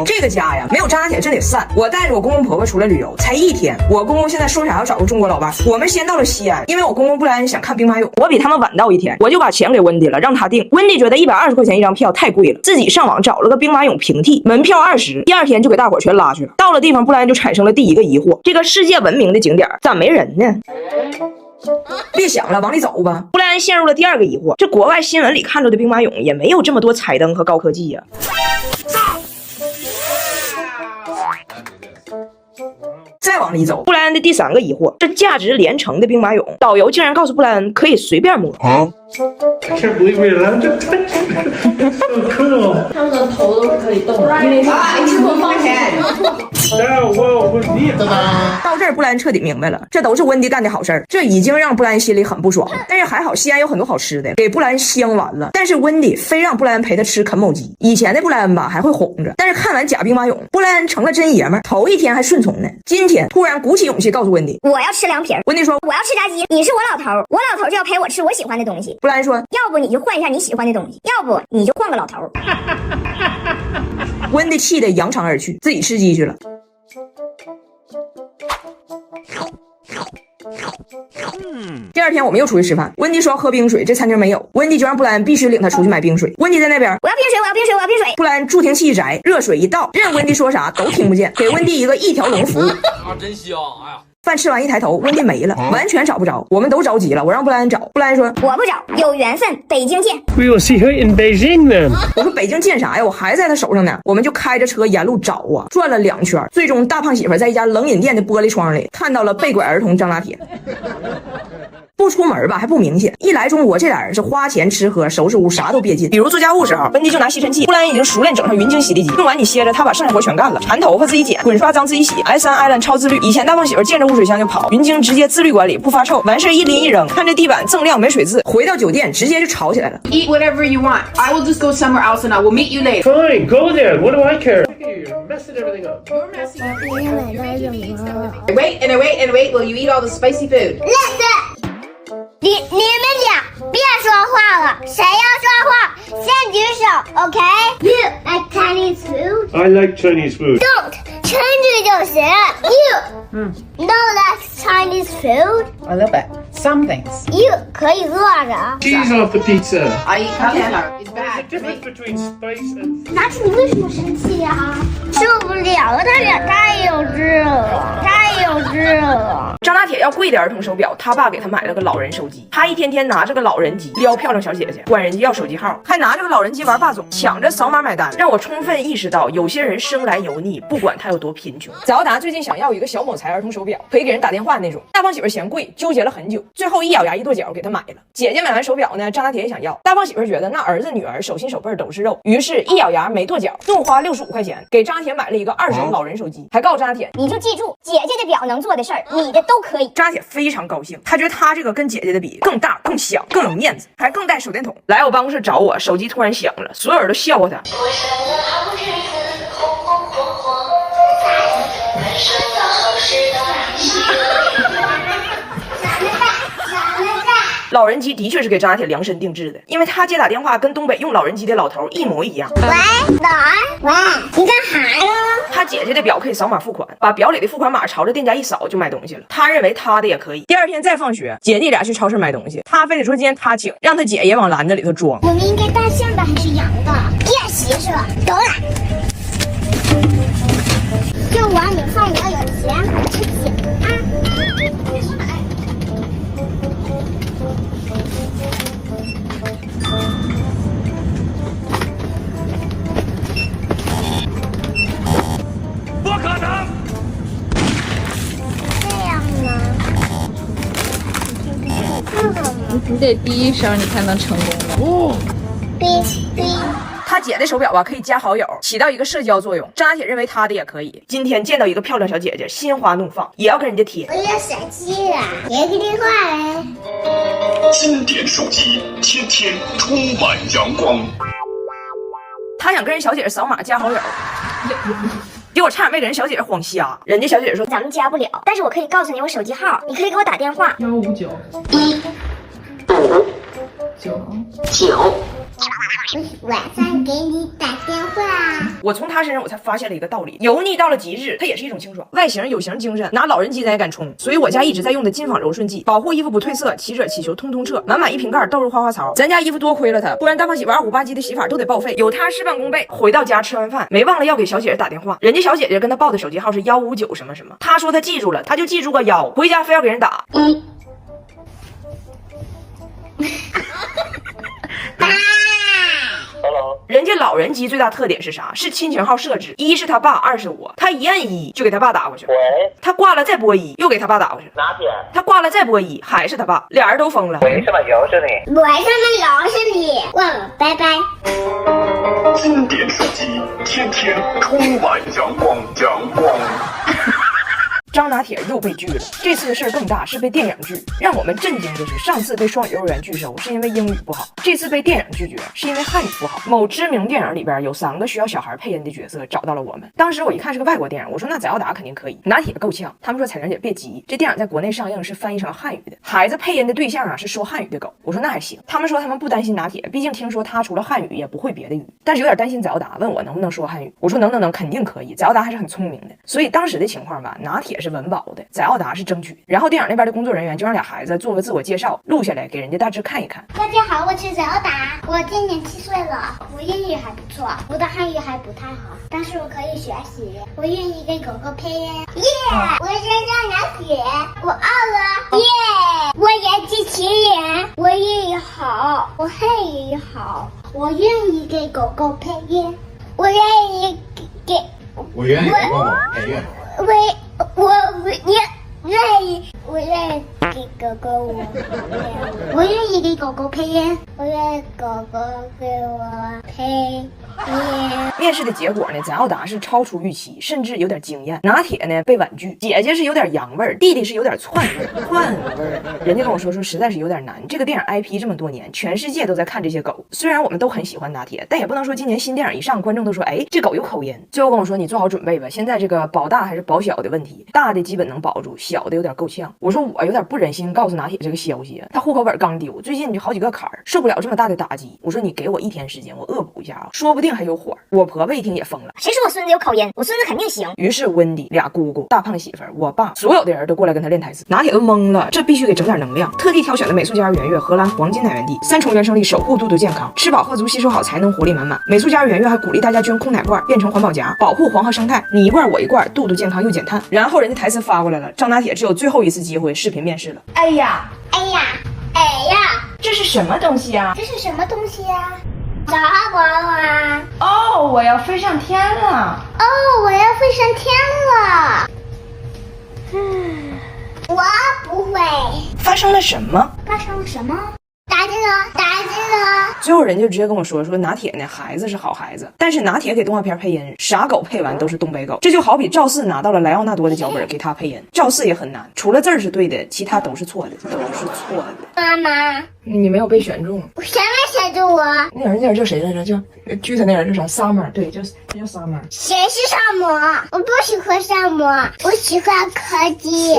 这个家呀，没有张大铁真得散。我带着我公公婆婆出来旅游，才1天，我公公现在说啥要找个中国老伴。我们先到了西安，因为我公公布莱恩想看兵马俑，我比他们晚到1天，我就把钱给温迪了，让他订。温迪觉得120块钱一张票太贵了，自己上网找了个兵马俑平替，门票20，第2天就给大伙全拉去了。到了地方，布莱恩就产生了第一个疑惑：这个世界闻名的景点咋没人呢？别想了，往里走吧。布莱恩陷入了第2个疑惑：这国外新闻里看着的兵马俑也没有这么多彩灯和高科技呀。再往里走，布莱恩的第3个疑惑：这价值连城的兵马俑，导游竟然告诉布莱恩可以随便摸。I can't believe we're allowed to touch it. So cool. 他们的头都是可以动的，因为是不放钱。到这儿，布莱恩彻底明白了，这都是温迪干的好事儿，这已经让布莱恩心里很不爽。但是还好，西安有很多好吃的，给布莱恩香完了。但是温迪非让布莱恩陪他吃啃某鸡。以前的布莱恩吧还会哄着，但是看完假兵马俑，布莱恩成了真爷们儿。头1天还顺从呢，今天突然鼓起勇气告诉温迪，我要吃凉皮儿。温迪说，我要吃炸鸡。你是我老头，我老头就要陪我吃我喜欢的东西。布莱恩说，要不你就换一下你喜欢的东西，要不你就换个老头。温迪气得扬长而去，自己吃鸡去了。第2天我们又出去吃饭，温迪说要喝冰水，这餐厅没有，温迪就让布莱恩必须领他出去买冰水。温迪在那边，我要冰水，我要冰水，我要冰水。布莱恩助听器一摘，热水一倒，任温迪说啥都听不见，给温迪一个一条龙服务。真香！哎呀。饭吃完一抬头，温迪没了，完全找不着。我们都着急了，我让布莱恩找，布莱恩说我不找，有缘分，北京见。 We will see her in Beijing then. 我说北京见啥呀？我还在他手上呢。我们就开着车沿路找啊，转了2圈，最终大胖媳妇在一家冷饮店的玻璃窗里看到了被拐儿童张大铁。不出门吧还不明显，一来中国这俩人是花钱吃喝收拾屋啥都别进。比如做家务时候，温迪就拿吸尘器，布莱恩已经熟练整上云鲸洗涤机，用完你歇着，他把剩下活全干了，缠头发自己剪，滚刷脏自己洗。S3 Island 超自律，以前大胖媳妇见着污水箱就跑，云鲸直接自律管理，不发臭，完事一拎一扔，看这地板锃亮没水渍，回到酒店直接就吵起来了。 Eat whatever you want. I will just go somewhere else and I will meet you later. Fine, go there. What do I care? You're messing everything up. You're messy. Wait and wait and wait. Will you eat all the spicy food? Listen. 你们俩别说话了，谁要说话先举手 ，OK？ You like Chinese food? I like Chinese food. Don't 称句就行。You no like Chinese food? A little bit. Some things. You 可以饿着。 Cheese off the pizza. I eat cauliflower. It's There's bad. a difference between spice and... 拿起你为什么生气呀？受不了了，他俩太幼稚了，太幼稚了。张大铁要贵的儿童手表，他爸给他买了个老人手机，他一天天拿着个老人机撩漂亮小姐姐，管人家要手机号，还拿着个老人机玩霸总，抢着扫码买单，让我充分意识到有些人生来油腻，不管他有多贫穷。早达最近想要一个小某财儿童手表，可以给人打电话那种，大胖媳妇嫌贵，纠结了很久，最后一咬牙一跺脚给他买了。姐姐买完手表呢，张大铁也想要，大胖媳妇觉得那儿子女儿手心手背都是肉，于是一咬牙没跺脚，怒花65块钱给张大铁买了一个2手老人手机，还告诉张大铁，你就记住，姐姐的表能做的事儿，你的都可以。张大铁非常高兴，他觉得他这个跟姐姐的比更大、更响、更有面子，还更带手电筒。来我办公室找我，手机突然响了，所有人都笑话他。老人机的确是给张大铁量身定制的，因为他接打电话跟东北用老人机的老头一模一样。喂，哪儿？喂，你干啥呀？他姐姐的表可以扫码付款，把表里的付款码朝着店家一扫就买东西了。他认为他的也可以。第2天再放学，姐弟俩去超市买东西，他非得说今天他请，让他姐也往篮子里头装。我们应该大象的还是羊的？别洗是吧？走了。这碗你放，我有钱我去捡啊。不可能！这样吗？你得第一声你才能成功的。哔。他姐的手表吧可以加好友，起到一个社交作用。张大铁认为他的也可以。今天见到一个漂亮小姐姐，心花怒放，也要跟人家贴。我要手机了，别个电话嘞。经典手机，天天充满阳光。他想跟人小姐姐扫码加好友，结果差点没给人小姐姐晃瞎。人家小姐姐说咱们加不了，但是我可以告诉你我手机号，你可以给我打电话。159 9。晚上给你打电话。我从他身上我才发现了一个道理，油腻到了极致，它也是一种清爽。外形有型精神，拿老人机咱也敢冲。所以我家一直在用的金纺柔顺剂，保护衣服不褪色，起褶起球通通彻，满满一瓶盖，倒入花花槽。咱家衣服多亏了它，不然大胖媳妇2虎8鸡的洗法都得报废。有他事半功倍。回到家吃完饭，没忘了要给小姐姐打电话，人家小姐姐跟他报的手机号是159什么什么，他说他记住了，他就记住个1，回家非要给人打。人家老人机最大特点是啥？是亲情号设置，1是他爸，2是我。他一摁1就给他爸打过去。喂，他挂了再拨1又给他爸打过去。拿铁，他挂了再拨1还是他爸，俩人都疯了。为什么又是你？为什么又是你？忘了，拜拜。经典手机，天天充满阳光，阳光。张拿铁又被拒了，这次的事儿更大，是被电影拒。让我们震惊的是，上次被双语幼儿园拒收是因为英语不好，这次被电影拒绝是因为汉语不好。某知名电影里边有3个需要小孩配音的角色找到了我们，当时我一看是个外国电影，我说那翟耀达肯定可以，拿铁够呛。他们说彩玲姐别急，这电影在国内上映是翻译成汉语的，孩子配音的对象啊是说汉语的狗。我说那还行。他们说他们不担心拿铁，毕竟听说他除了汉语也不会别的语，但是有点担心翟耀达，问我能不能说汉语。我说能，肯定可以。翟耀达还是很聪明的，所以当时的情况吧，拿铁是文保的，翟耀达是争取。然后电影那边的工作人员就让俩孩子做个自我介绍，录下来给人家大致看一看。大家好，我是翟耀达，我今年7岁了，我英语还不错，我的汉语还不太好，但是我可以学习，我愿意给狗狗配音。耶！我是张拿铁，我2了。耶！我演机器人，我英语好，我汉语好，我愿意给狗狗配音，我愿意给我愿意给狗狗配音。我愿意给狗狗我愿意给狗狗配音，我愿意狗狗给我配音。面试的结果呢，翟耀达是超出预期，甚至有点惊艳。拿铁呢被婉拒，姐姐是有点洋味儿，弟弟是有点窜味儿。人家跟我说实在是有点难。这个电影 IP 这么多年，全世界都在看这些狗。虽然我们都很喜欢拿铁，但也不能说今年新电影一上，观众都说哎这狗有口音。最后跟我说你做好准备吧，现在这个保大还是保小的问题，大的基本能保住，小的有点够呛。我说我有点不忍心告诉拿铁这个消息，他户口本刚丢，最近就好几个坎儿，受不了这么大的打击。我说你给我1天时间，我恶补一下啊，说不定还有火。我婆婆一听也疯了，谁说我孙子有口音？我孙子肯定行。于是温迪、俩姑姑、大胖媳妇儿、我爸，所有的人都过来跟他练台词。拿铁都懵了，这必须给整点能量。特地挑选的美素佳儿圆月、荷兰黄金奶源地，3重原生力守护肚肚健康，吃饱喝足吸收好才能活力满满。美素佳儿圆月还鼓励大家捐空奶罐变成环保夹，保护黄河生态，你一罐我一罐，肚肚健康又减碳。然后人家台词发过来了，张拿铁只有最后一次机会视频面试了。哎呀，这是什么东西啊？这是什么东西呀？小娃娃。哦，我要飞上天了。哦，我要飞上天了。我不会。发生了什么？发生了什么？打进了。最后人就直接跟我说拿铁呢，孩子是好孩子，但是拿铁给动画片配音，啥狗配完都是东北狗。这就好比赵四拿到了莱奥纳多的脚本给他配音，赵四也很难，除了字儿是对的，其他都是错的，妈妈，你没有被选中。谁没选中我？那人叫谁来着？叫剧他那人叫啥 ？Summer， 对，他叫 Summer。谁是萨摩？我不喜欢萨摩，我喜欢柯基。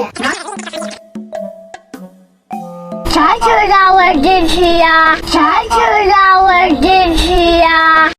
啥球让我支持呀？啥球让我支持呀？